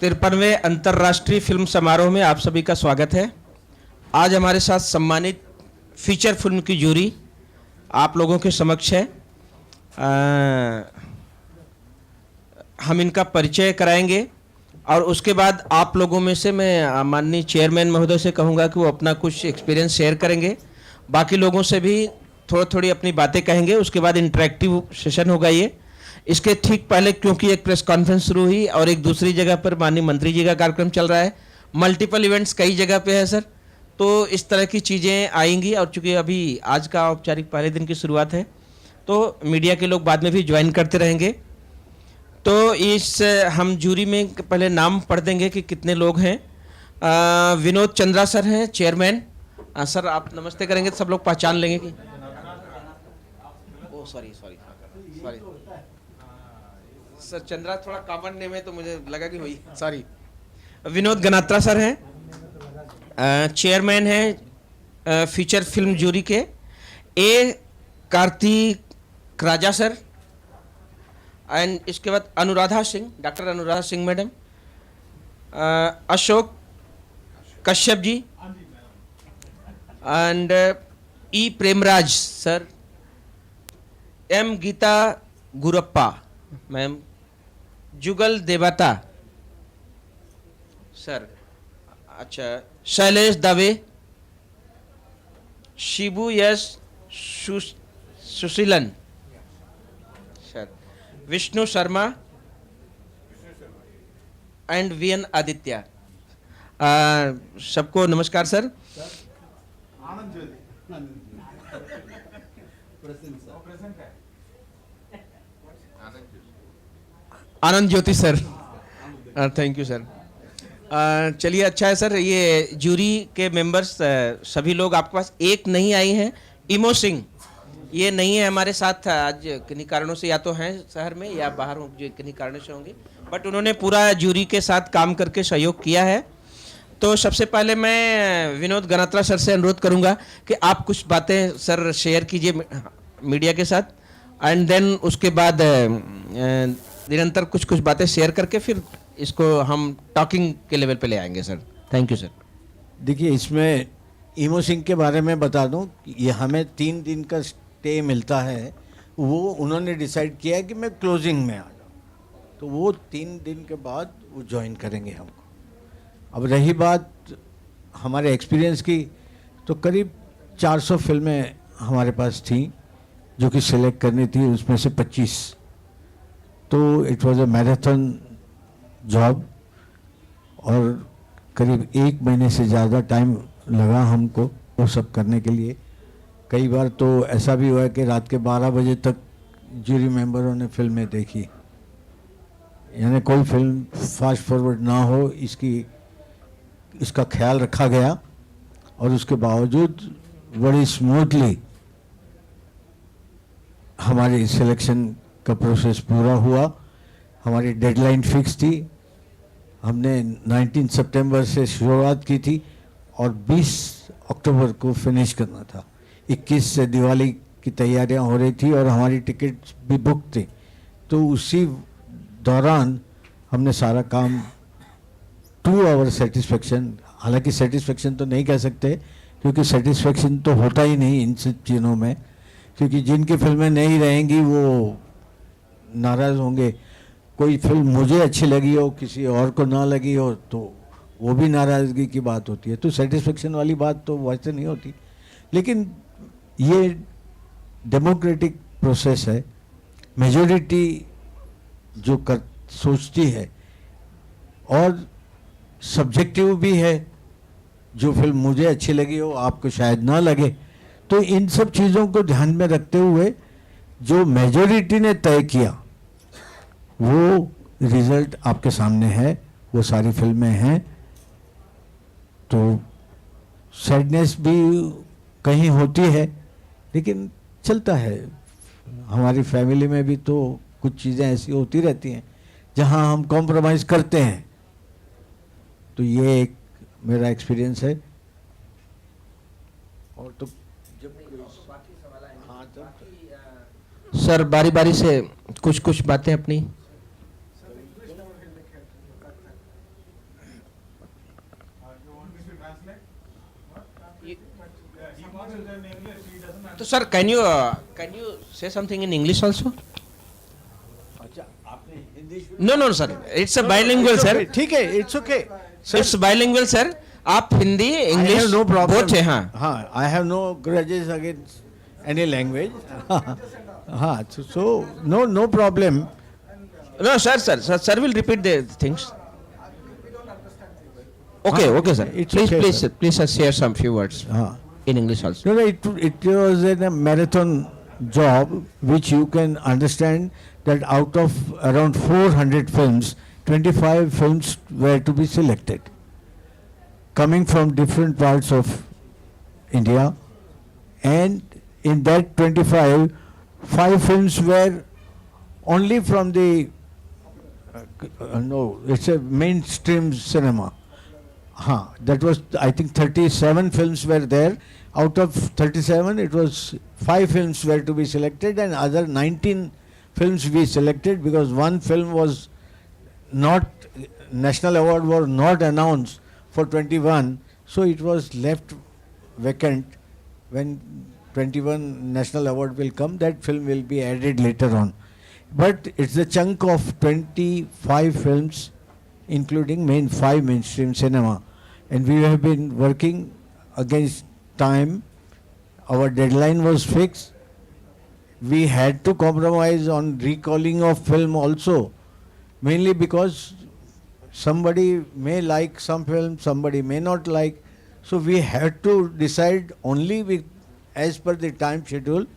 53वें अंतर्राष्ट्रीय फिल्म समारोह में आप सभी का स्वागत है। आज हमारे साथ सम्मानित फीचर फिल्म की जूरी आप लोगों के समक्ष है। हम इनका परिचय कराएंगे और उसके बाद आप लोगों में से मैं माननीय चेयरमैन महोदय से कहूँगा कि वो अपना कुछ एक्सपीरियंस शेयर करेंगे। बाकी लोगों से भी थोड़ी अपनी बातें कहेंगे। उसके बाद इंटरेक्टिव सेशन होगा ये। इसके ठीक पहले क्योंकि एक प्रेस कॉन्फ्रेंस शुरू हुई और एक दूसरी जगह पर माननीय मंत्री जी का कार्यक्रम चल रहा है, मल्टीपल इवेंट्स कई जगह पे है सर, तो इस तरह की चीज़ें आएंगी। और चूँकि अभी आज का औपचारिक पहले दिन की शुरुआत है तो मीडिया के लोग बाद में भी ज्वाइन करते रहेंगे। तो इस हम जूरी में पहले नाम पढ़ देंगे कि कितने लोग हैं। विनोद चंद्रा सर हैं चेयरमैन। सर आप नमस्ते करेंगे तो सब लोग पहचान लेंगे कि ओ सॉरी सर, चंद्रा थोड़ा कॉमन नेम है तो मुझे लगा कि वही, सॉरी। विनोद गनात्रा सर हैं, चेयरमैन हैं फीचर फिल्म जूरी के। कार्तिक राजा सर, एंड इसके बाद Anuradha Singh, doctor Anuradha Singh madam. Ashok Kashyap ji and E Premraj sir. M Geeta Gurappa ma'am. Jugal Debata sir. अच्छा, Shailesh Dave. Shibu Susheelan sir. Vishnu Sharma and VN Aditya. सबको नमस्कार sir. Anand Jyoti sir. Thank you sir. चलिए अच्छा है सर। ये जूरी के मेंबर्स सभी लोग आपके पास एक नहीं आई हैं। इमो सिंह ये नहीं है हमारे साथ आज, किन्हीं कारणों से, या तो हैं शहर में या बाहर जो किन्हीं कारणों से होंगे, बट उन्होंने पूरा जूरी के साथ काम करके सहयोग किया है। तो सबसे पहले मैं विनोद गनात्रा सर से अनुरोध करूंगा कि आप कुछ बातें सर शेयर कीजिए मीडिया के साथ, एंड देन उसके बाद निरंतर कुछ बातें शेयर करके फिर इसको हम टॉकिंग के लेवल पे ले आएंगे सर। Thank you sir. देखिए, इसमें इमो सिंह के बारे में बता दूं, ये हमें 3 दिन का स्टे मिलता है। वो उन्होंने डिसाइड किया कि मैं क्लोजिंग में आ जाऊँ, तो वो 3 दिन के बाद वो ज्वाइन करेंगे हमको। अब रही बात हमारे एक्सपीरियंस की, तो करीब 400 फिल्में हमारे पास थी जो कि सिलेक्ट करनी थी, उसमें से 25। तो it was a marathon job और करीब 1 महीने से ज़्यादा टाइम लगा हमको वो सब करने के लिए। कई बार तो ऐसा भी हुआ कि रात के 12 बजे तक जूरी मेंबरों ने फिल्में देखी, यानी कोई फिल्म फास्ट फॉरवर्ड ना हो इसका ख्याल रखा गया। और उसके बावजूद बड़ी स्मूथली हमारी सिलेक्शन का प्रोसेस पूरा हुआ। हमारी डेडलाइन फिक्स थी। हमने 19 सितंबर से शुरुआत की थी और 20 अक्टूबर को फिनिश करना था। 21 से दिवाली की तैयारियां हो रही थी और हमारी टिकट भी बुक थी। तो उसी दौरान हमने सारा काम टू आवर सेटिस्फेक्शन, हालांकि सेटिस्फेक्शन तो नहीं कह सकते क्योंकि सेटिस्फेक्शन तो होता ही नहीं इन सब चीज़ों में, क्योंकि जिनकी फिल्में नहीं रहेंगी वो नाराज़ होंगे। कोई फिल्म मुझे अच्छी लगी हो, किसी और को ना लगी हो, तो वो भी नाराज़गी की बात होती है। तो सेटिस्फेक्शन वाली बात तो वैसे नहीं होती। लेकिन ये डेमोक्रेटिक प्रोसेस है। मेजॉरिटी जो सोचती है, और सब्जेक्टिव भी है। जो फिल्म मुझे अच्छी लगी हो आपको शायद ना लगे। तो इन सब चीज़ों को ध्यान में रखते हुए जो मेजॉरिटी ने तय किया वो रिजल्ट आपके सामने है। वो सारी फिल्में हैं। तो सैडनेस भी कहीं होती है, लेकिन चलता है। हमारी फैमिली में भी तो कुछ चीज़ें ऐसी होती रहती हैं जहां हम कॉम्प्रोमाइज़ करते हैं। तो ये एक मेरा एक्सपीरियंस है। और तो सर बारी बारी से कुछ बातें अपनी। So, sir, can you say something in English also? अच्छा आपने हिंदी शुरू No, no, sir. It's a bilingual, it's sir. okay, ठीक है, it's okay. Sir, It's bilingual, sir. आप Hindi, I English have no problem. both है, हाँ. हाँ, I have no grudges against any language. हाँ, so no problem. No, sir will repeat the things. Okay, okay, sir. It's Please, okay, please, sir. please share some few words हाँ. in English also. No, it was a marathon job which you can understand that out of around 400 films, 25 films were to be selected, coming from different parts of India, and in that 25, 5 films were only from the no, it's a mainstream cinema. That was, I think 37 films were there. Out of 37, it was 5 films were to be selected and other 19 films we selected because one film was not, national award was not announced for 21, so it was left vacant. When 21 national award will come, that film will be added later on. But it's a chunk of 25 films, including 5 mainstream cinema. And we have been working against time. Our deadline was fixed. We had to compromise on recalling of film also, mainly because somebody may like some film, somebody may not like. So we had to decide only as per the time schedule.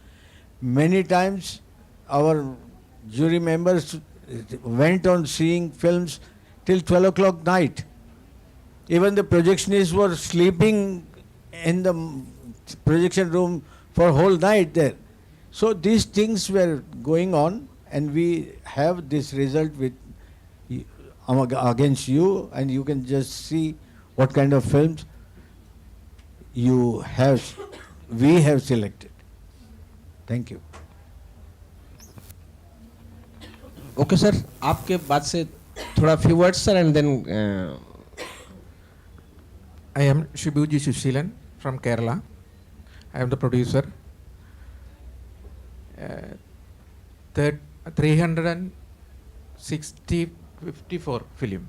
Many times our jury members went on seeing films till 12 o'clock night. Even the projectionists were sleeping in the projection room for whole night there. So these things were going on, and we have this result with against you, and you can just see what kind of films we have selected. Thank you. Okay, sir. आपके बात से थोड़ा few words, sir, and then. I am Shibu G Suseelan from Kerala. I am the producer. 354 film.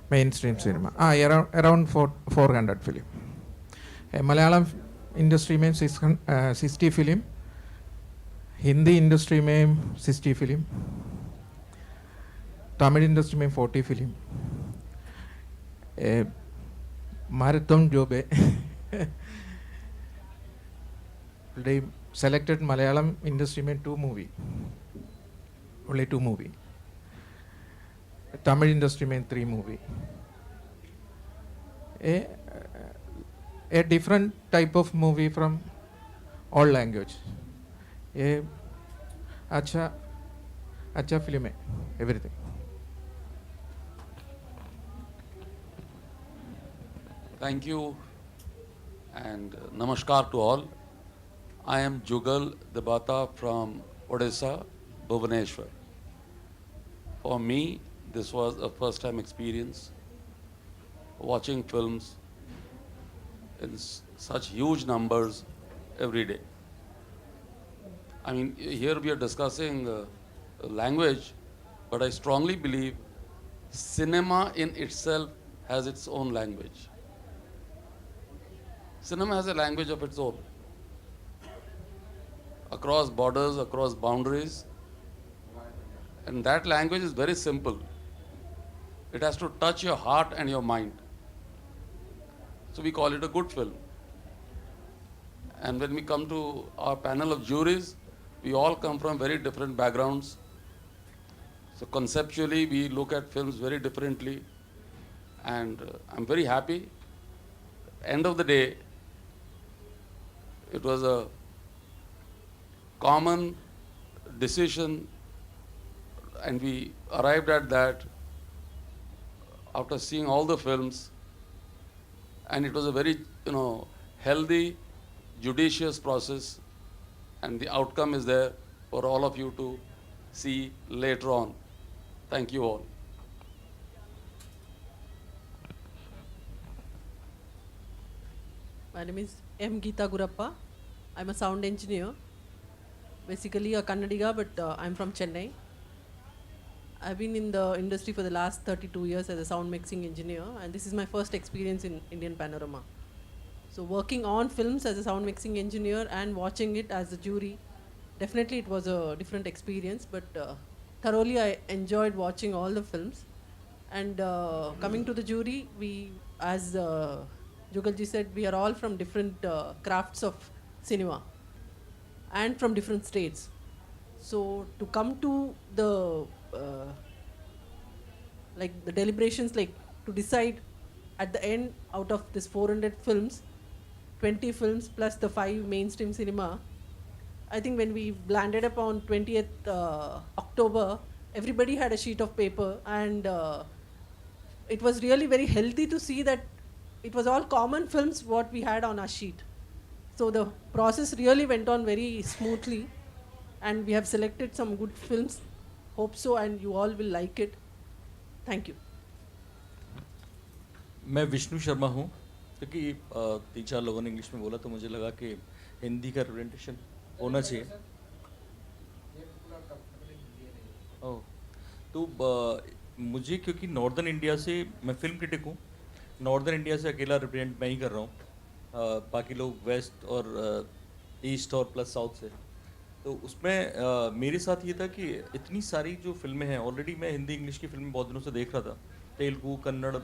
Mainstream cinema. Around 400 film. Malayalam industry में 60 film. Hindi industry में 60 film. Tamil industry में 40 film. Marathon job है. They selected Malayalam industry में 2 movie. Only 2 movie. Tamil industry में 3 movie. A different type of movie from all language. अच्छा film है. Everything. Thank you and namaskar to all. I am Jugal Debata from Odisha, Bhubaneswar. For me, this was a first time experience watching films in such huge numbers every day. I mean, here we are discussing language, but I strongly believe cinema in itself has its own language. Cinema has a language of its own. Across borders, across boundaries. And that language is very simple. It has to touch your heart and your mind. So we call it a good film. And when we come to our panel of juries, we all come from very different backgrounds. So conceptually, we look at films very differently. And I'm very happy. End of the day, it was a common decision, and we arrived at that after seeing all the films, and it was a very healthy, judicious process, and the outcome is there for all of you to see later on. Thank you all. My name is M. Gita Gurappa. I'm a sound engineer. Basically a Kannadiga, but I'm from Chennai. I've been in the industry for the last 32 years as a sound mixing engineer, and this is my first experience in Indian Panorama. So working on films as a sound mixing engineer and watching it as a jury, definitely it was a different experience, but thoroughly I enjoyed watching all the films. And coming to the jury, we, as Jugalji said, we are all from different crafts of cinema and from different states. So to come to the like the deliberations, like to decide at the end out of this 400 films, 20 films plus the 5 mainstream cinema, I think when we landed upon 20th October, everybody had a sheet of paper, and it was really very healthy to see that it was all common films what we had on our sheet. So the process really went on very smoothly, and we have selected some good films. Hope so, and you all will like it. Thank you. मैं विष्णु शर्मा हूँ, क्योंकि 3-4 लोगों ने English में बोला तो मुझे लगा कि हिंदी का रिप्रेजेंटेशन होना चाहिए। ओह, तो मुझे, क्योंकि नॉर्दर्न इंडिया से मैं फिल्म क्रिटिक हूँ, नॉर्दर्न इंडिया से अकेला रिप्रेजेंट मैं ही कर रहा हूँ, बाकी लोग वेस्ट और ईस्ट और प्लस साउथ से। तो उसमें मेरे साथ ये था कि इतनी सारी जो फिल्में हैं, ऑलरेडी मैं हिंदी इंग्लिश की फिल्में बहुत दिनों से देख रहा था, तेलुगु कन्नड़,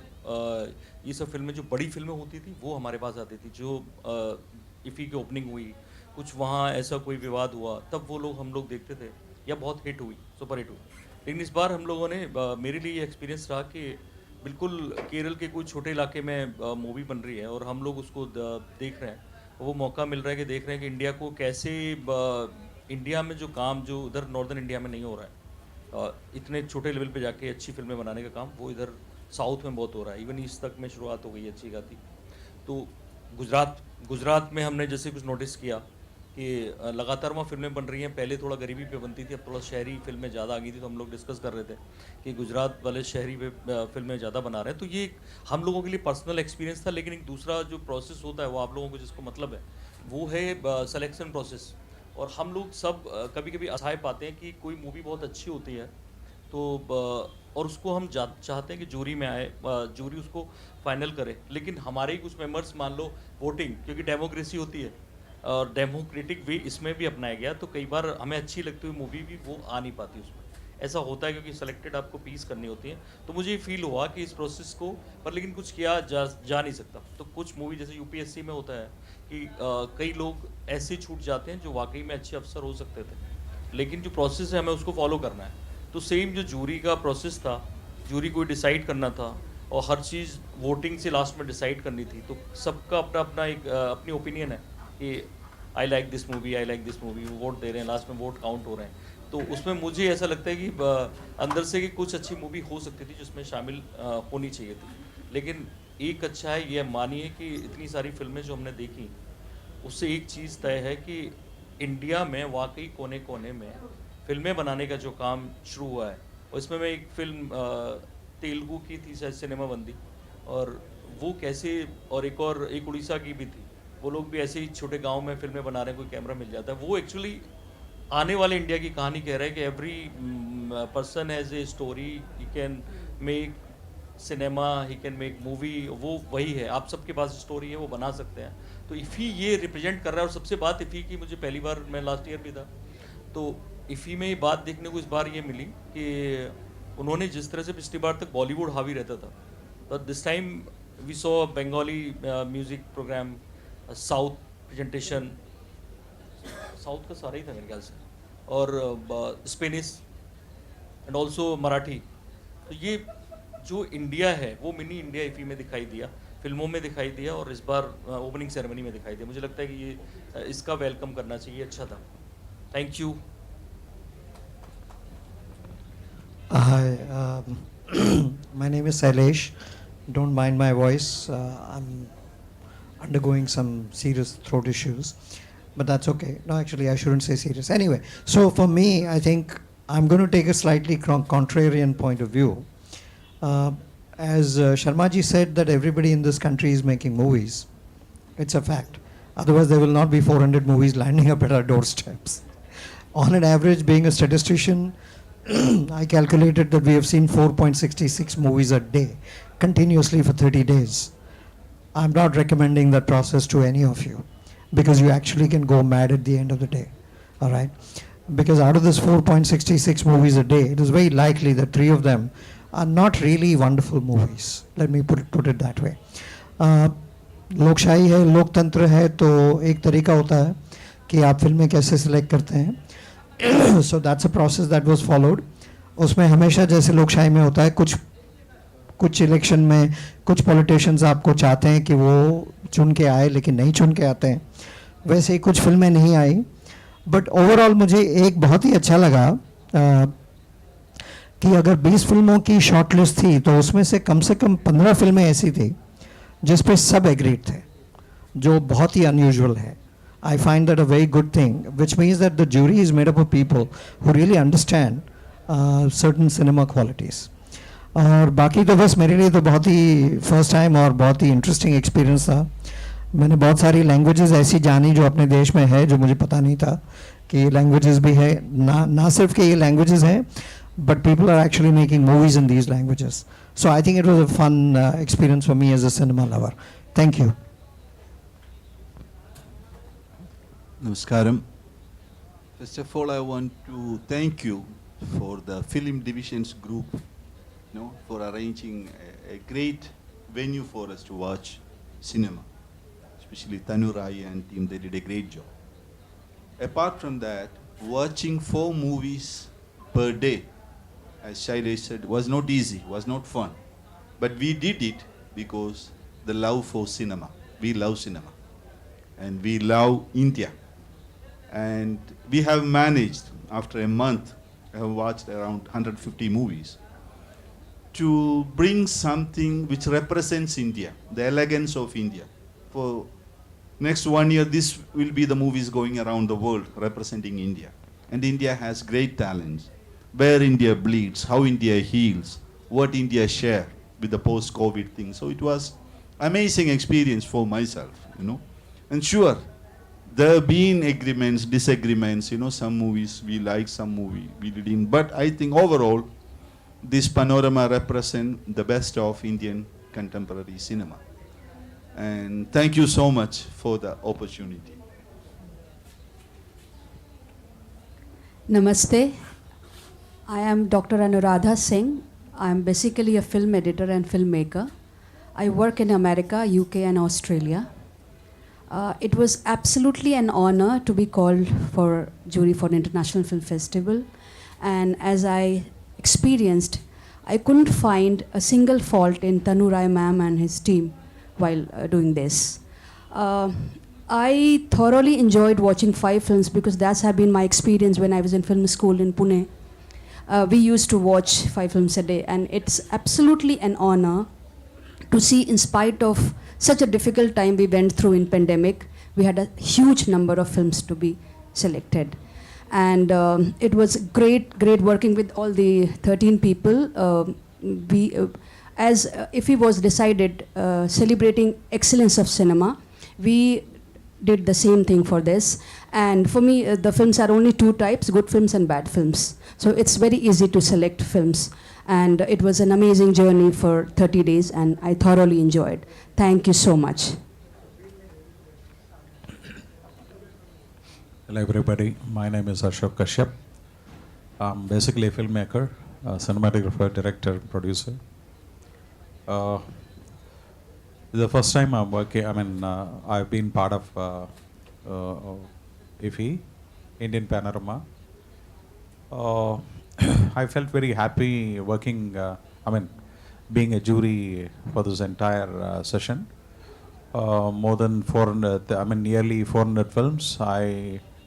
ये सब फिल्में जो बड़ी फिल्में होती थी वो हमारे पास आती थी। जो इफ़ी की ओपनिंग हुई, कुछ वहाँ ऐसा कोई विवाद हुआ, तब वो लोग हम लोग देखते थे, या बहुत हिट हुई, सुपर हिट हुई। लेकिन इस बार हम लोगों ने, मेरे लिए ये एक्सपीरियंस रहा कि बिल्कुल केरल के कुछ छोटे इलाके में मूवी बन रही है और हम लोग उसको देख रहे हैं। वो मौका मिल रहा है कि देख रहे हैं कि इंडिया को कैसे, इंडिया में जो काम जो उधर नॉर्दर्न इंडिया में नहीं हो रहा है, इतने छोटे लेवल पे जाके अच्छी फिल्में बनाने का काम, वो इधर साउथ में बहुत हो रहा है। इवन ईस्ट तक में शुरुआत हो गई है अच्छी खासी। तो गुजरात में हमने जैसे कुछ नोटिस किया कि लगातार वहाँ फिल्में बन रही हैं। पहले थोड़ा गरीबी पे बनती थी, अब थोड़ा शहरी फिल्में ज़्यादा आ गई थी। तो हम लोग डिस्कस कर रहे थे कि गुजरात वाले शहरी पे फिल्में ज़्यादा बना रहे हैं। तो ये हम लोगों के लिए पर्सनल एक्सपीरियंस था। लेकिन एक दूसरा जो प्रोसेस होता है वो आप लोगों को जिसको मतलब है वो है सिलेक्शन प्रोसेस। और हम लोग सब कभी कभी असहाय पाते हैं कि कोई मूवी बहुत अच्छी होती है तो और उसको हम चाहते हैं कि जूरी में आए, जूरी उसको फाइनल करे। लेकिन हमारे ही कुछ मेंबर्स, मान लो वोटिंग, क्योंकि डेमोक्रेसी होती है और डेमोक्रेटिक वे इसमें भी अपनाया गया, तो कई बार हमें अच्छी लगती हुई मूवी भी वो आ नहीं पाती उसमें। ऐसा होता है क्योंकि सेलेक्टेड आपको पीस करनी होती है। तो मुझे ये फील हुआ कि इस प्रोसेस को, पर लेकिन कुछ किया जा नहीं सकता। तो कुछ मूवी जैसे यूपीएससी में होता है कि कई लोग ऐसे छूट जाते हैं जो वाकई में अच्छे अफसर हो सकते थे, लेकिन जो प्रोसेस है हमें उसको फॉलो करना है। तो सेम जो जूरी का प्रोसेस था, जूरी को डिसाइड करना था और हर चीज़ वोटिंग से लास्ट में डिसाइड करनी थी। तो सबका अपना अपना एक अपनी ओपिनियन है कि I like this movie, I like this movie, वो वोट दे रहे हैं, लास्ट में वोट काउंट हो रहे हैं। तो उसमें मुझे ऐसा लगता है कि अंदर से कि कुछ अच्छी मूवी हो सकती थी जिसमें शामिल होनी चाहिए थी। लेकिन एक अच्छा है, ये मानिए कि इतनी सारी फिल्में जो हमने देखी उससे एक चीज़ तय है कि इंडिया में वाकई कोने कोने में फिल्में बनाने का जो काम शुरू हुआ है। और इसमें मैं एक फिल्म तेलुगु की थी शायद, सिनेमा बंदी, और वो कैसे, और एक उड़ीसा की भी थी, वो लोग भी ऐसे ही छोटे गांव में फिल्में बना रहे हैं, कोई कैमरा मिल जाता है। वो एक्चुअली आने वाले इंडिया की कहानी कह रहा है कि every person has a story, he can make cinema, he can make movie. वो वही है, आप सबके पास स्टोरी है, वो बना सकते हैं। तो इफ़ी ये रिप्रेजेंट कर रहा है। और सबसे बात इफ़ी की, मुझे पहली बार, मैं लास्ट ईयर भी था, तो इफ़ी में ये बात देखने को इस बार ये मिली कि उन्होंने जिस तरह से पिछली बार तक बॉलीवुड हावी रहता था, तो this time we saw Bengali music programme, south presentation, south का सारा ही था मेरे ख्याल से, और स्पेनिश एंड ऑल्सो मराठी। तो ये जो इंडिया है वो मिनी इंडिया इफ़ी में दिखाई दिया, फिल्मों में दिखाई दिया, और इस बार ओपनिंग सेरेमनी में दिखाई दिया। मुझे लगता है कि ये इसका वेलकम करना चाहिए, अच्छा था। Thank you. Hi, my name is Sailesh. Don't mind my voice. I'm undergoing some serious throat issues, but that's okay. No, actually, I shouldn't say serious. Anyway, so for me, I think I'm going to take a slightly contrarian point of view. As Sharma ji said that everybody in this country is making movies, It's a fact. Otherwise, there will not be 400 movies landing up at our doorsteps. On an average, being a statistician, I calculated that we have seen 4.66 movies a day, continuously for 30 days. I'm not recommending that process to any of you, because you actually can go mad at the end of the day. All right? Because out of this 4.66 movies a day, it is very likely that 3 of them are not really wonderful movies. Let me put it that way. लोकशाही है, लोकतंत्र है, तो एक तरीका होता है कि आप फिल्में कैसे सिलेक्ट करते हैं. So that's a process that was followed. उसमें हमेशा जैसे लोकशाही में होता है, कुछ इलेक्शन में कुछ पॉलिटिशियंस आपको चाहते हैं कि वो चुन के आए लेकिन नहीं चुन के आते हैं. वैसे ही कुछ फिल्में नहीं आई. बट ओवरऑल मुझे एक बहुत ही अच्छा लगा कि अगर 20 फिल्मों की शॉर्ट लिस्ट थी तो उसमें से कम 15 फिल्में ऐसी थी जिस पे सब एग्रीड थे, जो बहुत ही अनयूजुअल है. I find that a very good thing, which means that the jury is made up of people who really understand certain cinema qualities. और बाकी तो बस मेरे लिए तो बहुत ही फर्स्ट टाइम और बहुत ही इंटरेस्टिंग एक्सपीरियंस था. मैंने बहुत सारी लैंग्वेजेस ऐसी जानी जो अपने देश में है, जो मुझे पता नहीं था कि ये लैंग्वेजेस भी है. ना सिर्फ कि ये लैंग्वेजेस हैं, but people are actually making movies in these languages. So I think it was a fun experience for me as a cinema lover. Thank you. Namaskaram. First of all, I want to thank you for the film divisions group, for arranging a great venue for us to watch cinema. Especially Tanurai and team, they did a great job. Apart from that, watching 4 movies per day, as Sailesh said, was not easy, was not fun. But we did it because the love for cinema. We love cinema. And we love India. And we have managed, after a month, I have watched around 150 movies, to bring something which represents India, the elegance of India. For next 1 year, this will be the movies going around the world representing India. And India has great talents. Where India bleeds, how India heals, what India share with the post-COVID thing. So it was amazing experience for myself, And sure, there have been agreements, disagreements, some movies we like, some movie we didn't. But I think overall, this Panorama represents the best of Indian contemporary cinema. And thank you so much for the opportunity. Namaste. I am Dr. Anuradha Singh. I am basically a film editor and filmmaker. I work in America, UK and Australia. It was absolutely an honor to be called for jury for an international film festival. And as I experienced, I couldn't find a single fault in Tanurai ma'am and his team while doing this. I thoroughly enjoyed watching 5 films because that's have been my experience when I was in film school in Pune. We used to watch 5 films a day, and it's absolutely an honor to see, in spite of such a difficult time we went through in pandemic, we had a huge number of films to be selected. And it was great working with all the 13 people. As IFFI was decided celebrating excellence of cinema, we did the same thing for this. And for me, the films are only 2 types, good films and bad films. So it's very easy to select films. And it was an amazing journey for 30 days, and I thoroughly enjoyed. Thank you so much. Hello everybody, my name is Ashok Cashyap. I'm basically a filmmaker, a cinematographer, director, producer. The first time I'm working, I've been part of IFFI, Indian Panorama. I felt very happy working, being a jury for this entire session. More than 400, nearly 400 films.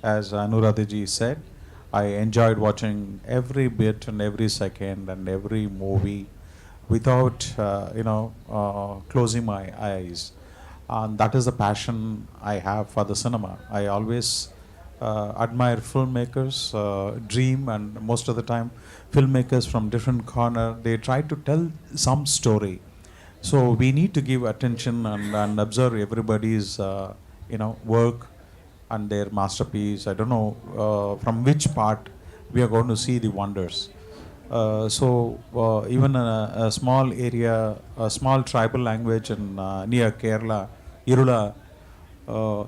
As Anuradha ji said, I enjoyed watching every bit and every second and every movie without, closing my eyes. And that is the passion I have for the cinema. I always admire filmmakers, dream, and most of the time filmmakers from different corner, they try to tell some story. So we need to give attention and observe everybody's work and their masterpiece. I don't know from which part we are going to see the wonders. Even a small area, a small tribal language in near Kerala, Irula,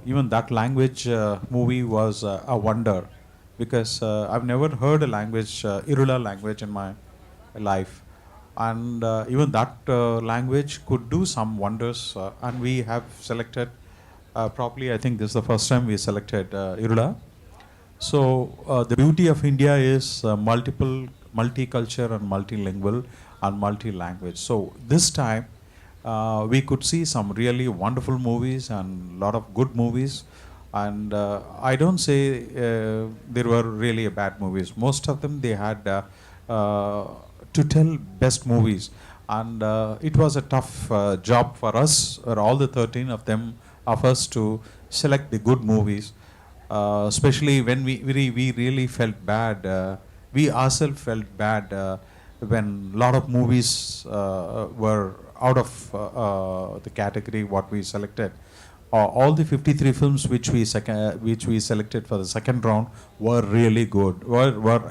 even that language movie was a wonder, because I've never heard a language, Irula language, in my life, and even that language could do some wonders, and we have selected probably, I think this is the first time we selected Irula. So the beauty of India is multicultural and multilingual and multi-language. So this time we could see some really wonderful movies and a lot of good movies. And I don't say there were really bad movies. Most of them, they had to tell best movies. And it was a tough job for us, or all the 13 of us, to select the good movies. Especially when we really felt bad. We ourselves felt bad when a lot of movies were out of the category what we selected. All the 53 films which we selected for the second round were really good.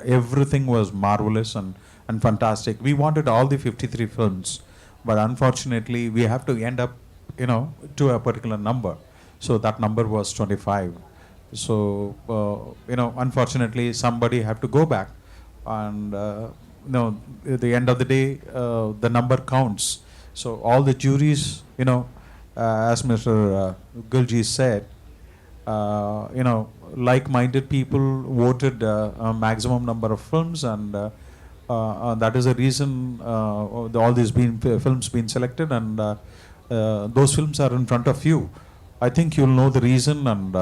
Everything was marvelous and fantastic. We wanted all the 53 films, but unfortunately we have to end up, to a particular number. So that number was 25. So, unfortunately, somebody had to go back. And, at the end of the day, the number counts. So, all the juries, as Mr. Gulji said, like-minded people voted a maximum number of films, and that is the reason all these films been selected, and those films are in front of you. I think you'll know the reason, and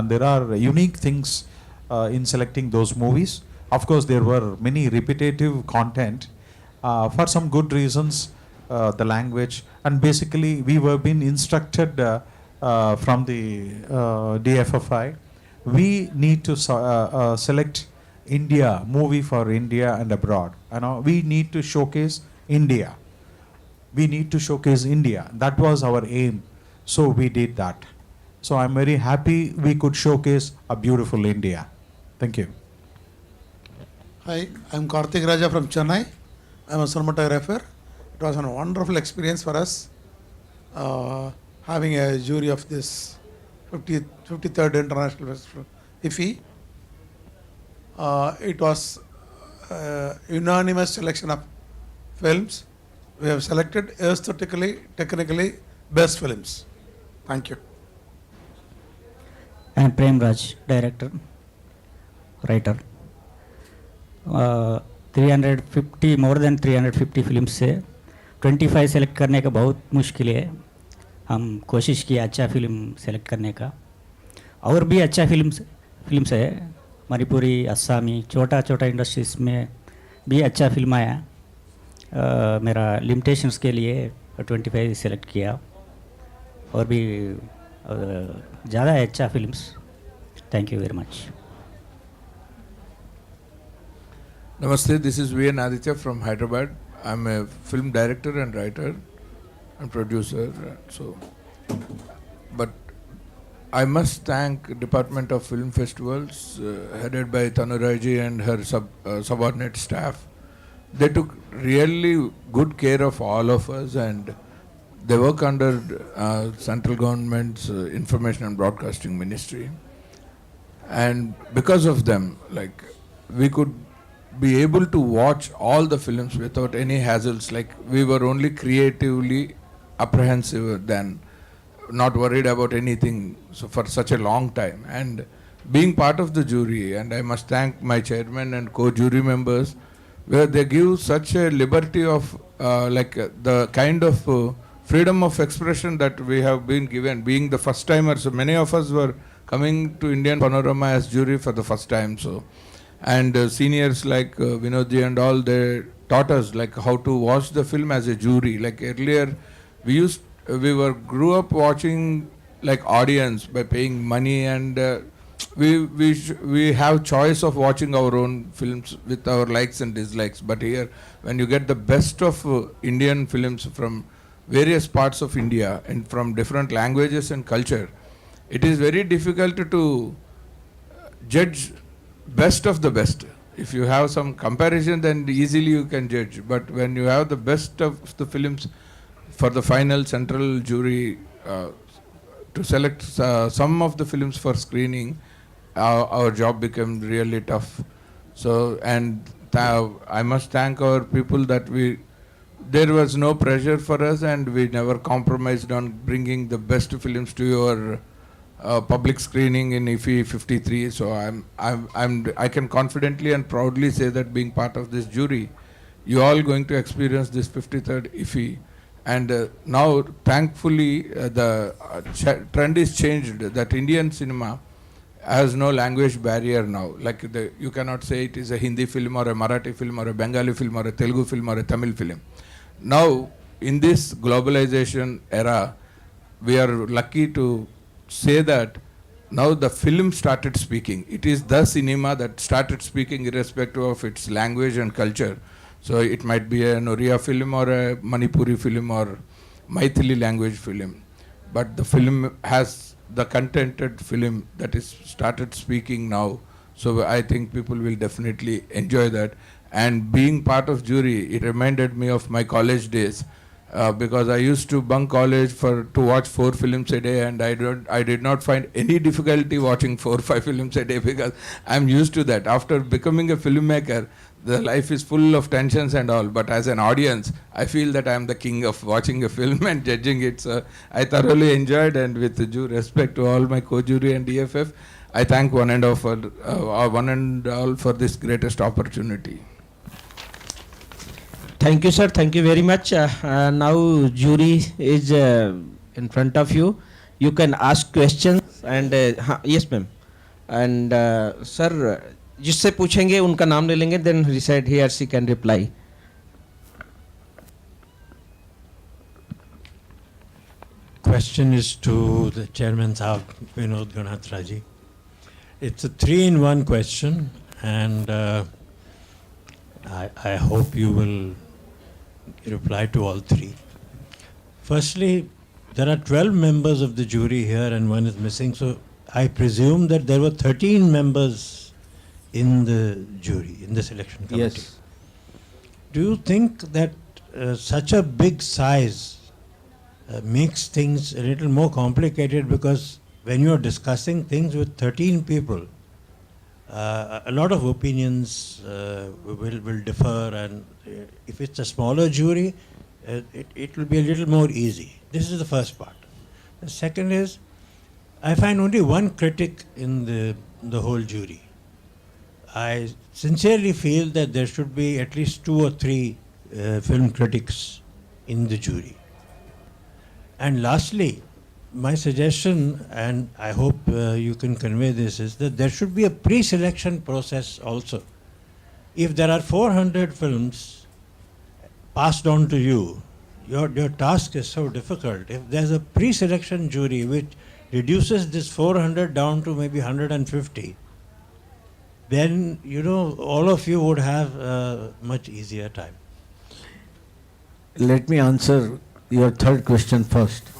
there are unique things in selecting those movies. Of course, there were many repetitive content for some good reasons, the language, and basically we were being instructed from the DFFI. We need to select India, movie for India and abroad. We need to showcase India. We need to showcase India. That was our aim. So we did that. So I'm very happy we could showcase a beautiful India. Thank you. Hi, I'm Karthik Raja from Chennai. I'm a cinematographer. It was a wonderful experience for us having a jury of this 53rd International Festival, IFFI. It was unanimous selection of films. We have selected aesthetically, technically best films. Thank you. I am Premraj, director, writer. 350 more than 350 film से 25 select करने का बहुत मुश्किल है. हम कोशिश किए अच्छा फिल्म सेलेक्ट करने का. और भी अच्छा फिल्म्स है, मणिपुरी, अस्सामी, छोटा इंडस्ट्रीज में भी अच्छा फिल्म आया. मेरा लिमिटेशंस के लिए 25 सेलेक्ट किया. और भी ज़्यादा अच्छा films. Thank you very much. Namaste, this is V. N. Aditya from Hyderabad. I'm a film director and writer and producer. But I must thank Department of Film Festivals headed by Tanuraji and her subordinate staff. They took really good care of all of us, and they work under central government's Information and Broadcasting Ministry. And because of them, we could be able to watch all the films without any hassles. We were only creatively apprehensive than, not worried about anything for such a long time. And being part of the jury, and I must thank my chairman and co-jury members, where they give such a liberty of the kind of freedom of expression that we have been given, being the first timers. So many of us were coming to Indian Panorama as jury for the first time. And seniors like Vinod and all, they taught us how to watch the film as a jury. Earlier, we grew up watching audience by paying money, and we have choice of watching our own films with our likes and dislikes. But here, when you get the best of Indian films from various parts of India and from different languages and culture, it is very difficult to judge best of the best. If you have some comparison, then easily you can judge. But when you have the best of the films for the final central jury to select some of the films for screening, our job became really tough. So, and I must thank our people that there was no pressure for us, and we never compromised on bringing the best films to your public screening in IFFI 53. So I can confidently and proudly say that being part of this jury, you all going to experience this 53rd IFFI. And now, thankfully, the trend is changed, that Indian cinema has no language barrier now. Like you cannot say it is a Hindi film or a Marathi film or a Bengali film or a Telugu film or a Tamil film. Now, in this globalization era, we are lucky to say that now the film started speaking. It is the cinema that started speaking irrespective of its language and culture. So it might be an Oriya film or a Manipuri film or Maithili language film. But the film has the contented film that is started speaking now. So I think people will definitely enjoy that. And being part of jury, it reminded me of my college days. Because I used to bunk college to watch 4 films a day, and I did not find any difficulty watching 4 or 5 films a day because I'm used to that. After becoming a filmmaker, the life is full of tensions and all, but as an audience, I feel that I'm the king of watching a film and judging it. So I thoroughly enjoyed, and with due respect to all my co-jury and EFF, I thank one and all for this greatest opportunity. Thank you, sir. Thank you very much. Now jury is in front of you. You can ask questions and yes, ma'am. And sir, जिससे पूछेंगे उनका नाम ले लेंगे. Then he said he or she can reply. Question is to the chairman, Sahab, Vinod Ganatra ji. It's a 3-in-1 question, and I hope you will reply to all 3. Firstly, there are 12 members of the jury here and one is missing, so I presume that there were 13 members in the jury, in the selection committee. Yes. Do you think that such a big size makes things a little more complicated, because when you are discussing things with 13 people, a lot of opinions will differ, and if it's a smaller jury, it will be a little more easy. This is the first part. The second is, I find only one critic in the whole jury. I sincerely feel that there should be at least 2 or 3 film critics in the jury. And lastly, my suggestion, and I hope you can convey this, is that there should be a pre-selection process also. If there are 400 films passed on to you, your task is so difficult. If there's a pre-selection jury which reduces this 400 down to maybe 150, then, all of you would have a much easier time. Let me answer your third question first.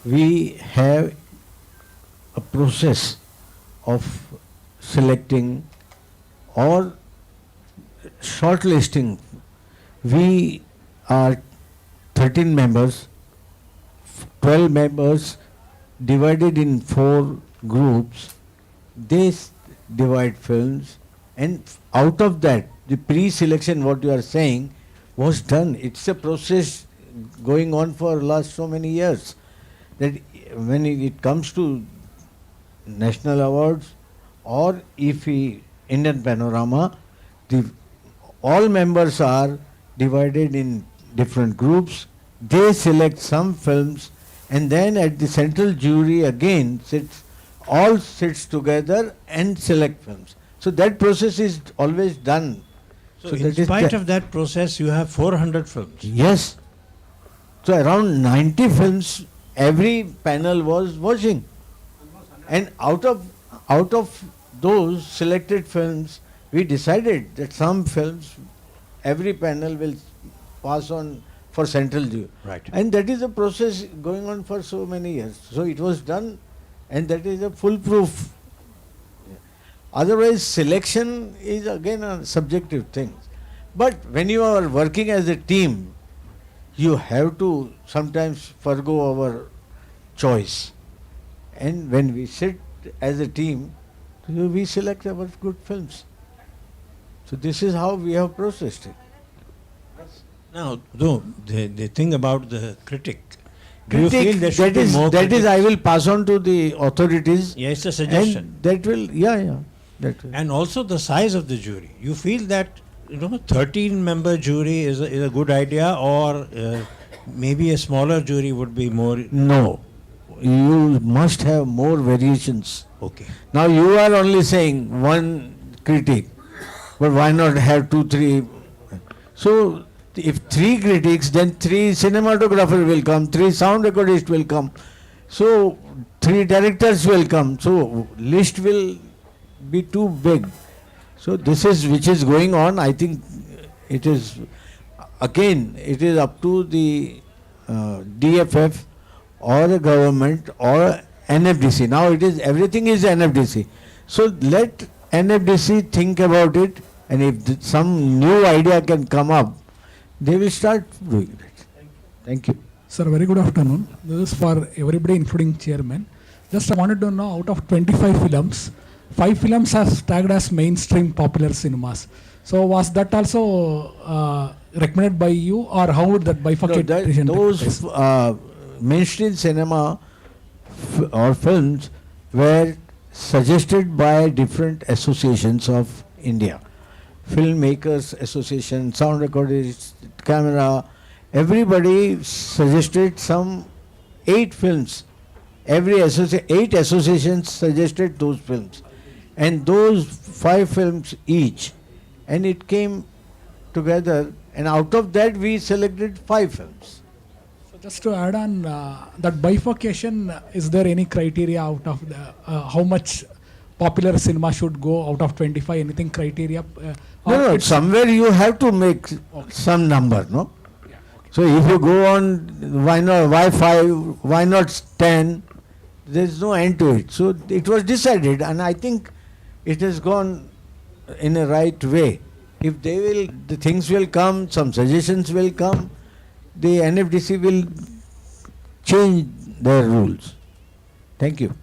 We have a process of selecting or shortlisting. We are 13 members, 12 members divided in 4 groups. They divide films, and out of that, the pre-selection, what you are saying, was done. It's a process going on for last so many years, that when it comes to national awards or Indian Panorama, all members are divided in different groups. They select some films, and then at the central jury again all sits together and select films. So that process is always done. So in spite of that process, you have 400 films. Yes. So around 90 films every panel was watching. And out of those selected films, we decided that some films every panel will pass on for central jury. Right. And that is a process going on for so many years. So it was done, and that is a foolproof. Otherwise, selection is again a subjective thing. But when you are working as a team, you have to sometimes forgo our choice. And when we sit as a team, we select our good films. So this is how we have processed it. Now, though, the thing about the critic, do you feel there should that be more is critics? I will pass on to the authorities. Yeah, it's a suggestion. And that will, that will. And also the size of the jury. You feel that 13-member jury is a good idea, or maybe a smaller jury would be more? No, you must have more variations. Okay. Now you are only saying one critic, but why not have 2, 3? So if 3 critics, then 3 cinematographers will come, 3 sound recordists will come, so 3 directors will come. So list will be too big. So this is which is going on. I think it is again it is up to the DFF or the government or NFDC. Now it is everything is NFDC. So let NFDC think about it, and if some new idea can come up, they will start doing it. Thank you. Sir, very good afternoon. This is for everybody, including chairman. Just I wanted to know, out of 25 films, 5 films are tagged as mainstream popular cinemas. So was that also recommended by you, or how would that bifurcation? Those mainstream cinema or films were suggested by different associations of India. Filmmakers Association, sound recordists, camera, everybody suggested some 8 films. 8 associations suggested those films, and those 5 films each, and it came together, and out of that we selected 5 films. So just to add on that bifurcation, is there any criteria out of the how much popular cinema should go out of 25? Anything criteria? No, somewhere you have to make some number, no? Yeah, okay. So if you go on, why 5, why not 10? There is no end to it. So it was decided, and I think it has gone in a right way. If the things will come, some suggestions will come, the NFDC will change their rules. Thank you.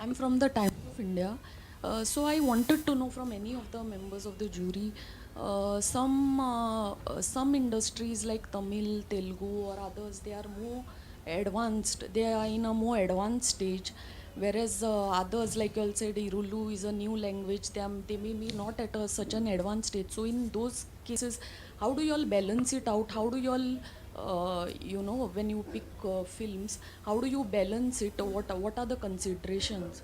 I'm from the Times of India. So I wanted to know from any of the members of the jury, some industries like Tamil, Telugu or others, they are more advanced, they are in a more advanced stage, whereas others, like you all said, Irulu is a new language, they may be not at such an advanced stage. So in those cases, how do you all balance it out? How do you all, when you pick films, how do you balance it? What are the considerations?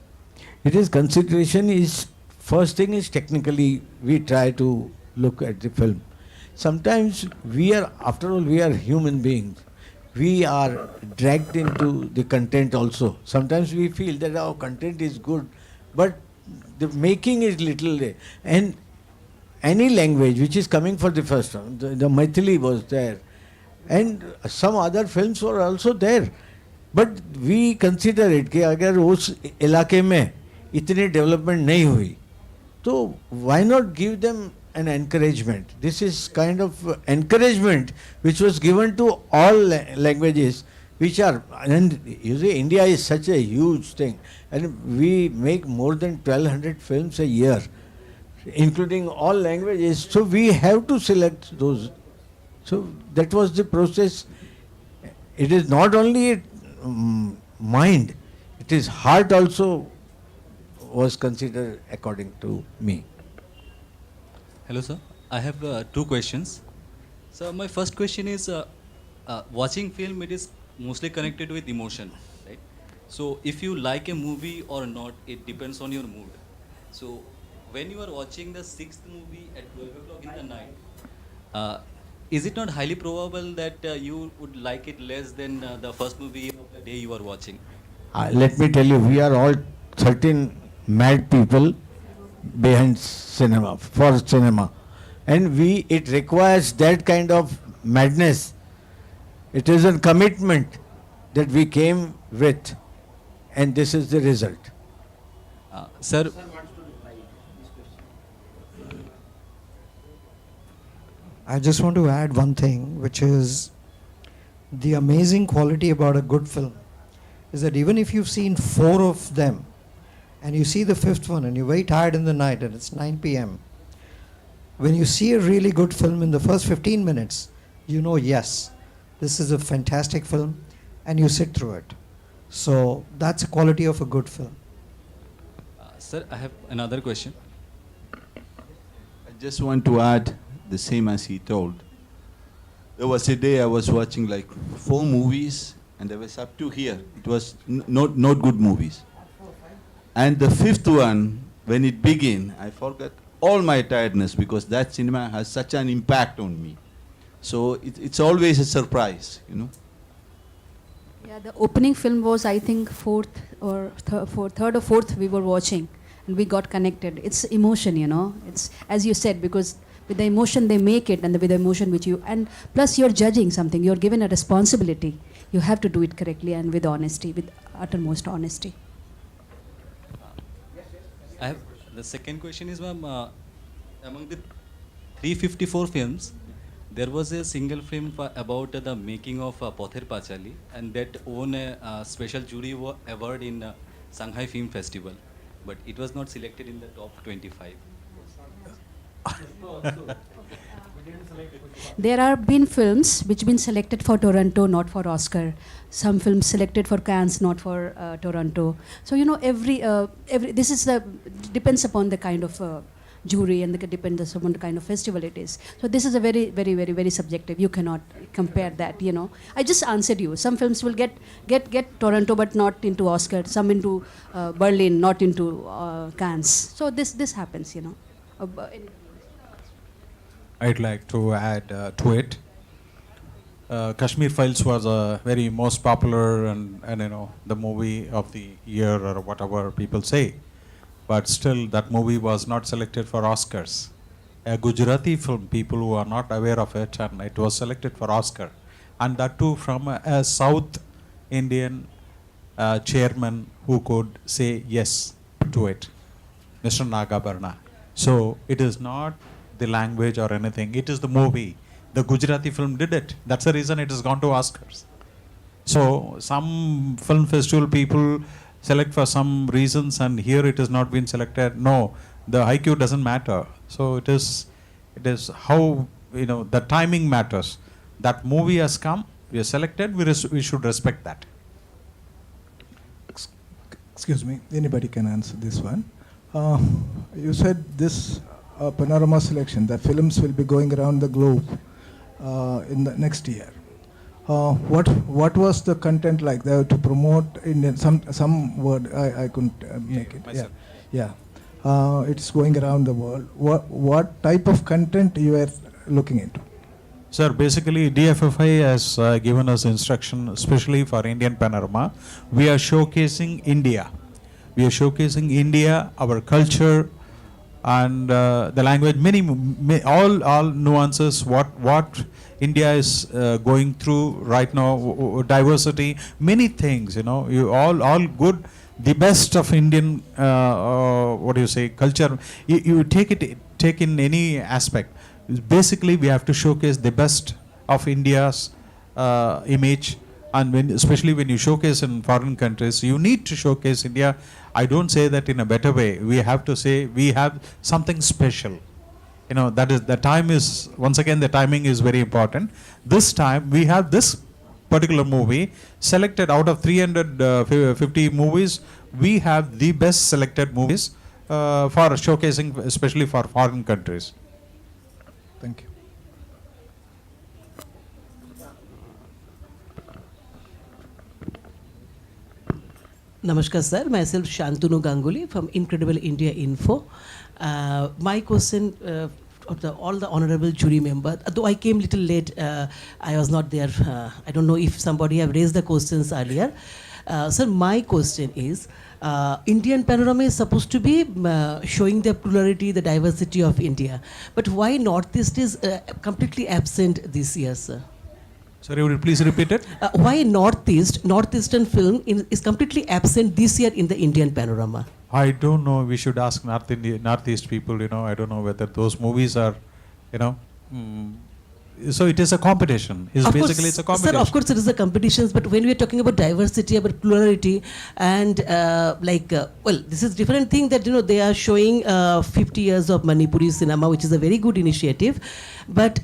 It is consideration is, first thing is technically we try to look at the film. Sometimes after all, we are human beings. We are dragged into the content also. Sometimes we feel that our content is good, but the making is little. And any language which is coming for the first time, the Maithili was there, and some other films were also there. But we consider it कि अगर उस इलाके में इतनी development नहीं हुई, तो why not give them an encouragement? This is kind of encouragement which was given to all languages which are, and you see India is such a huge thing, and we make more than 1200 films a year, including all languages, so we have to select those. So that was the process. It is not only mind, it is heart also was considered according to me. Hello sir, I have 2 questions. So my first question is, watching film, it is mostly connected with emotion, right? So if you like a movie or not, it depends on your mood. So when you are watching the 6th movie at 12 o'clock in the night, is it not highly probable that you would like it less than the first movie of the day you are watching? Let me tell you, we are all 13 mad people behind cinema, for cinema. And it requires that kind of madness. It is a commitment that we came with, and this is the result. Sir, I just want to add one thing, which is the amazing quality about a good film is that even if you've seen 4 of them and you see the 5th one and you're very tired in the night and it's 9 p.m., when you see a really good film in the first 15 minutes, you know, yes, this is a fantastic film, and you sit through it. So that's the quality of a good film. sir, I have another question. I just want to add the same as he told. There was a day I was watching like 4 movies, and I was up to here. It was not good movies. And the 5th one, when it began, I forgot all my tiredness because that cinema has such an impact on me. So it's always a surprise, you know. Yeah, the opening film was, I think, third or fourth we were watching, and we got connected. It's emotion, you know. It's, as you said, because with the emotion they make it, and with the emotion which you, and plus you're judging something, you're given a responsibility. You have to do it correctly and with honesty, with uttermost honesty. The second question is, ma'am, among the 354 films, there was a single film about the making of Pother Pachali, and that won a special jury award in Shanghai Film Festival, but it was not selected in the top 25. There have been films which been selected for Toronto, not for Oscar. Some films selected for Cannes, not for Toronto. So you know, every this is depends upon the kind of jury, and depends upon the kind of festival it is. So this is a very, very, very, very subjective. You cannot compare that. You know, I just answered you. Some films will get Toronto, but not into Oscar. Some into Berlin, not into Cannes. So this happens. You know. I'd like to add to it. Kashmir Files was a very most popular and you know, the movie of the year or whatever people say, but still that movie was not selected for Oscars. A Gujarati film, people who are not aware of it, and it was selected for Oscar, and that too from a South Indian chairman who could say yes to it, Mr. Nagabarna. So it is not the language or anything, it is the movie. The Gujarati film did it. That's the reason it has gone to Oscars. So some film festival people select for some reasons, and here it has not been selected. No, the IQ doesn't matter. So it is how, you know, the timing matters. That movie has come, we are selected, we should respect that. Excuse me, anybody can answer this one. You said this Panorama selection, the films will be going around the globe in the next year. What was the content like there to promote in some word? I couldn't make it. Myself. Yeah. It's going around the world. What type of content you are looking into? Sir, basically DFFI has given us instruction, especially for Indian Panorama. We are showcasing India. We are showcasing India, our culture, and the language, all nuances, what India is going through right now, diversity, many things, you know, all good, the best of Indian, culture, you take in any aspect. Basically, we have to showcase the best of India's image, and especially when you showcase in foreign countries, you need to showcase India. I don't say that in a better way. We have to say we have something special. You know, that is, the time is, once again, the timing is very important. This time we have this particular movie selected out of 350 movies. We have the best selected movies for showcasing, especially for foreign countries. Thank you. Namaskar sir, myself Shantanu Ganguly from Incredible India Info. My question of all the honorable jury members, though I came little late, I was not there. I don't know if somebody have raised the questions earlier. Sir, my question is, Indian Panorama is supposed to be showing the plurality, the diversity of India. But why Northeast is completely absent this year, sir? Sorry, would you please repeat it? Why Northeastern film is completely absent this year in the Indian Panorama? I don't know. We should ask Northeast people. I don't know whether those movies are, so it is a competition. It's a competition. Sir, of course it is a competition, but when we are talking about diversity, about plurality, and this is different thing that they are showing 50 years of Manipuri cinema, which is a very good initiative, but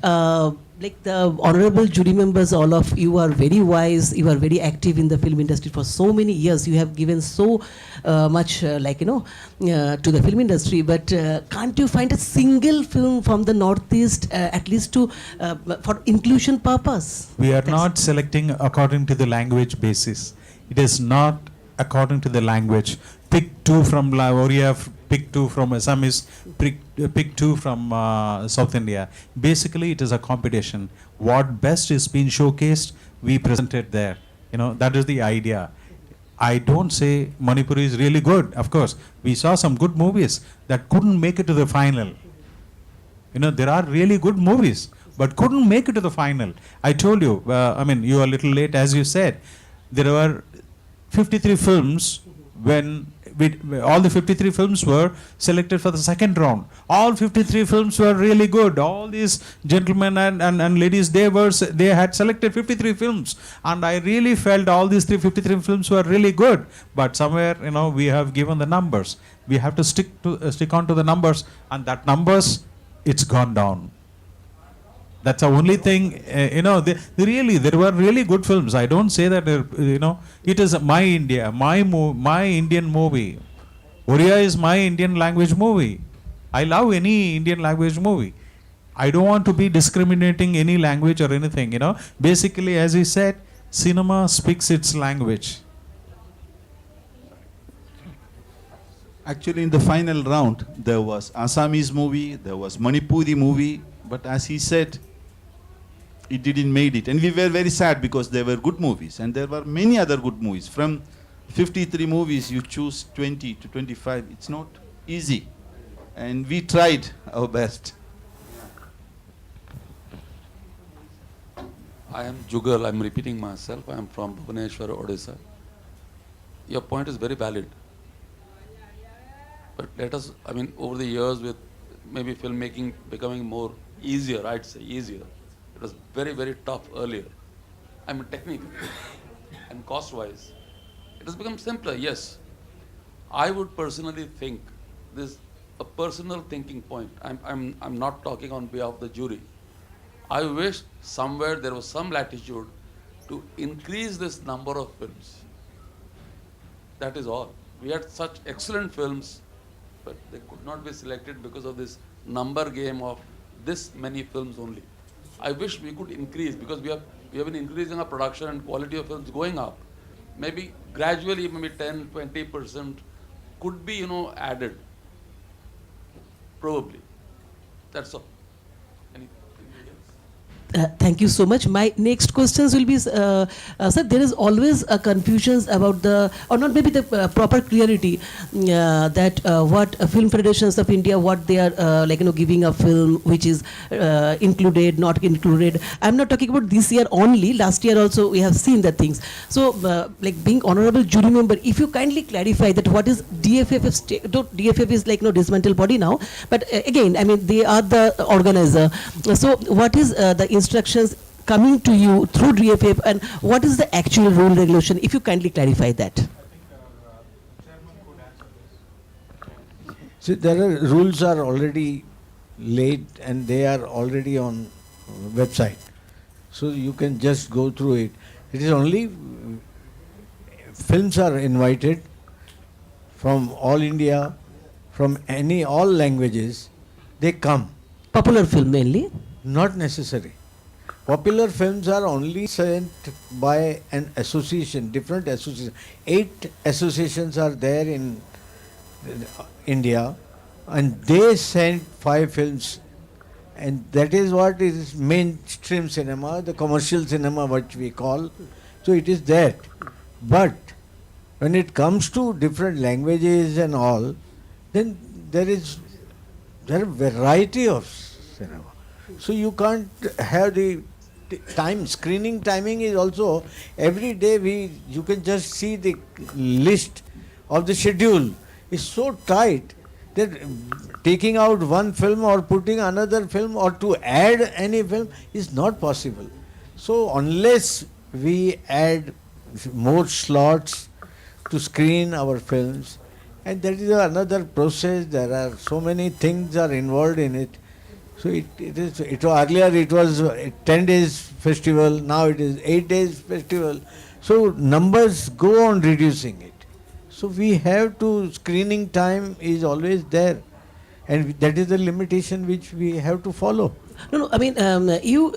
like the honorable jury members, all of you are very wise, you are very active in the film industry for so many years, you have given so much to the film industry, but can't you find a single film from the Northeast at least to for inclusion purpose? We are not selecting according to the language basis. It is not according to the language. Pick two from Oriya, pick two from Assamese, pick two from South India. Basically, it is a competition. What best is being showcased, we present it there. That is the idea. I don't say Manipuri is really good. Of course, we saw some good movies that couldn't make it to the final. There are really good movies, but couldn't make it to the final. I told you, you are a little late, as you said. There were 53 films when all the 53 films were selected for the second round. All 53 films were really good. All these gentlemen and ladies, they had selected 53 films, and I really felt all these 53 films were really good. But somewhere, we have given the numbers. We have to stick on to the numbers, and that numbers, it's gone down. That's the only thing, there were really good films. I don't say that, it is my India, my Indian movie. Oriya is my Indian language movie. I love any Indian language movie. I don't want to be discriminating any language or anything, Basically, as he said, cinema speaks its language. Actually, in the final round, there was Assamese movie, there was Manipuri movie, but as he said, it didn't made it. And we were very sad because there were good movies, and there were many other good movies. From 53 movies, you choose 20 to 25. It's not easy. And we tried our best. I am Jugal. I'm repeating myself. I am from Bhubaneswar, Odisha. Your point is very valid. But let us, over the years with maybe filmmaking becoming more easier, I'd say easier. It was very, very tough earlier. Technically and cost-wise. It has become simpler, yes. I would personally think this a personal thinking point. I'm not talking on behalf of the jury. I wish somewhere there was some latitude to increase this number of films. That is all. We had such excellent films, but they could not be selected because of this number game of this many films only. I wish we could increase, because we have been increasing our production and quality of films going up. Maybe gradually, maybe 10, 20% could be, added. Probably. That's all. Thank you so much. My next questions will be, sir, there is always a confusions about or not maybe the proper clarity that what film federations of India, what they are giving a film which is included, not included. I'm not talking about this year only. Last year also we have seen that things. So being honorable jury member, if you kindly clarify that what is DFFF, DFF is dismantled body now, but again, they are the organizer. So what is the instructions coming to you through DFF, and what is the actual rule regulation, if you kindly clarify that? See, rules are already laid and they are already on website. So you can just go through it. It is only films are invited from all India, from all languages, they come. Popular film mainly? Not necessary. Popular films are only sent by an association, different associations. 8 associations are there in India, and they send 5 films, and that is what is mainstream cinema, the commercial cinema, what we call. So it is that. But When it comes to different languages and all, then there are a variety of cinema. So you can't have the time. Screening timing is also every day you can just see the list of the schedule is so tight that taking out one film or putting another film or to add any film is not possible. So unless we add more slots to screen our films, and that is another process. There are so many things are involved in it. So earlier it was a 10 days festival, now it is 8 days festival. So numbers go on reducing it. So we have to, screening time is always there, and that is the limitation which we have to follow. No, I mean, you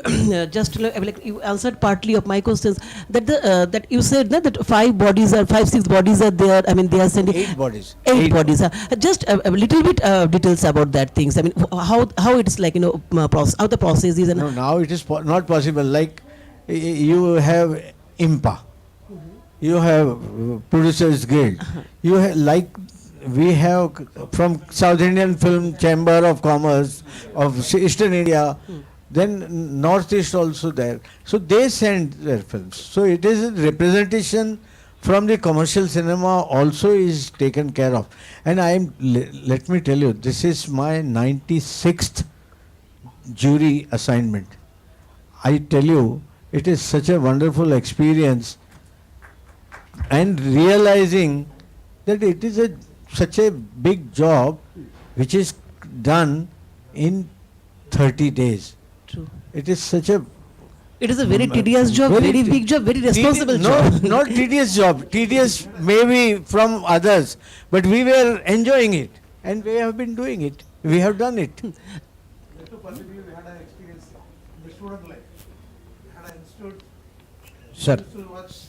just like you answered partly of my questions. That you said that 5 bodies or 5-6 bodies are there. I mean, they are sending 8 bodies. 8 bodies. Just a little bit details about that things. I mean, how it is like, you know, how the process is. And no, now it is not possible. Like you have IMPA, you have Producers Guild, you have like. We have from South Indian Film Chamber of Commerce of Eastern India, then Northeast also there. So they send their films. So it is a representation from the commercial cinema also is taken care of. And let me tell you, this is my 96th jury assignment. I tell you, it is such a wonderful experience, and realizing that it is such a big job which is done in 30 days. True. It is such a... It is a very tedious job, very big job, very responsible job. No, not tedious job. Tedious maybe from others, but we were enjoying it and we have been doing it. We have done it. We had an experience in the student life. We had an institute. Sir. We used to watch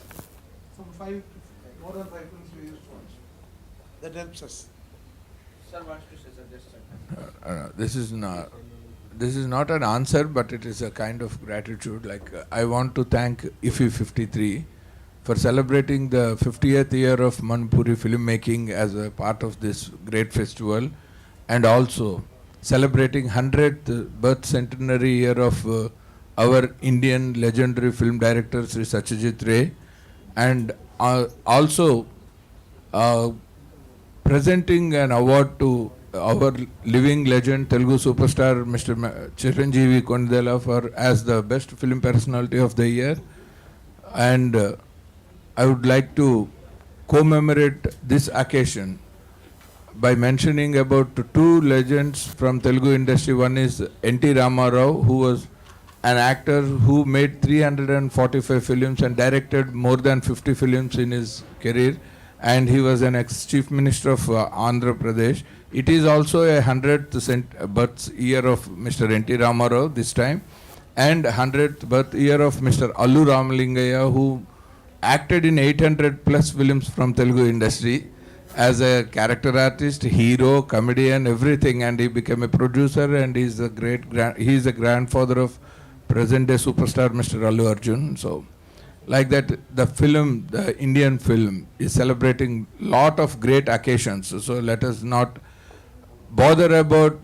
more than 5 films we used to watch. That helps us. Sir wants to say suggestion. This is not an answer, but it is a kind of gratitude. Like I want to thank IFFI 53 for celebrating the 50th year of Manipuri filmmaking as a part of this great festival, and also celebrating 100th birth centenary year of our Indian legendary film director Sri Satyajit Ray, and also presenting an award to our living legend Telugu superstar Mr. Chiranjeevi Kondela for as the best film personality of the year. And I would like to commemorate this occasion by mentioning about 2 legends from Telugu industry. One is N.T. Ramarao, who was an actor who made 345 films and directed more than 50 films in his career, and he was an ex-chief minister of Andhra Pradesh. It is also a 100th birth year of Mr. N.T. Ramarao this time, and 100th birth year of Mr. Allu Ramalingaya, who acted in 800 plus films from Telugu industry as a character artist, hero, comedian, everything, and he became a producer, and he is the grandfather of present-day superstar Mr. Allu Arjun. So, like that, the Indian film is celebrating lot of great occasions. So let us not bother about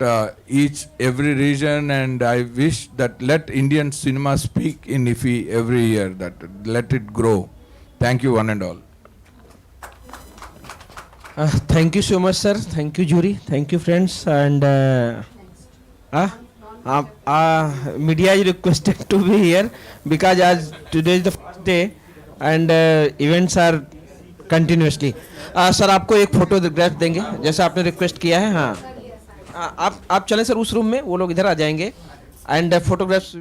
every region, and I wish that let Indian cinema speak in IFFI every year, that let it grow. Thank you one and all. Thank you so much, sir. Thank you, jury. Thank you, friends. And media is requested to be here because as today is the first day and events are continuously. Sir आपको एक photograph देंगे जैसा आपने request किया है. हाँ, आप चलें सर उस रूम में, वो लोग इधर आ जाएंगे एंड फोटोग्राफ्स